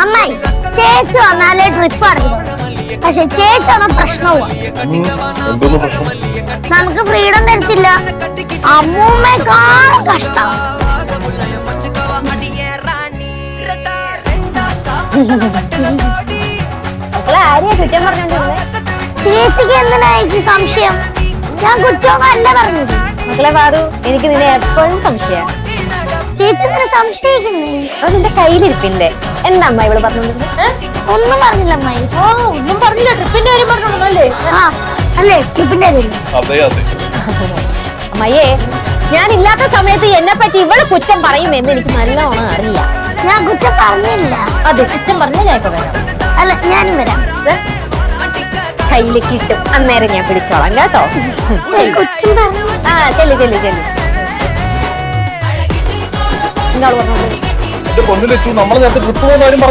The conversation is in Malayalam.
അമ്മായി ചേച്ചി വന്നാലേ ട്രിപ്പ് നടക്കും. പക്ഷെ ചേച്ചി വന്ന പ്രശ്നവും എന്തോന്ന് പ്രശ്നം? നമുക്ക് ഫ്രീഡം തരത്തില്ല. അമ്മൂമ്മേക്കാളും കഷ്ടം. ആരെയാ കുറ്റം പറഞ്ഞോണ്ടിരുന്നത്? ചേച്ചിക്ക് എന്തിനാ ചേച്ചി സംശയം? ഞാൻ കുറ്റമൊന്നും അല്ല പറഞ്ഞത്. മക്കളെ പാറു, എനിക്ക് നിന്നെ എപ്പോഴും സംശയം. ചേച്ചി എന്തിനാ സംശയിക്കുന്നേ? അത് നിന്റെ കയ്യിലിരിപ്പിന്റെ. എന്താ അമ്മ ഇവള് പറഞ്ഞോണ്ടിരുന്നത്? ഒന്നും പറഞ്ഞില്ല അമ്മായി. ഒന്നും പറഞ്ഞില്ല. ട്രിപ്പിന്റെ കാര്യം പറഞ്ഞോളൂ അല്ലേ? അല്ലേ ട്രിപ്പിന്റെ കാര്യം. അതെ അതെ. അമ്മയെ, ഞാൻ ഇല്ലാത്ത സമയത്ത് എന്നെ പറ്റി ഇവള് കുറ്റം പറയുമെന്ന് എനിക്ക് നല്ലോണം അറിയാം. ഞാൻ കുറ്റം പറഞ്ഞില്ല. അതെ, കുറ്റം പറഞ്ഞാൽ ഞാൻ ഇപ്പൊ വരാം. അല്ല ഞാനും വരാം. കയ്യില് കിട്ടും, അന്നേരം ഞാൻ പിടിച്ചോളാം കേട്ടോ. കുറ്റം പറഞ്ഞു. ആ ചെല്ലു ചെല്ലു ചെല്ലു. എന്താ പറഞ്ഞോളൂ? എന്റെ പൊന്നു ലച്ചു, നമ്മൾ നേരത്തെ ട്രിപ്പ് പോകുന്ന കാര്യം പറഞ്ഞു.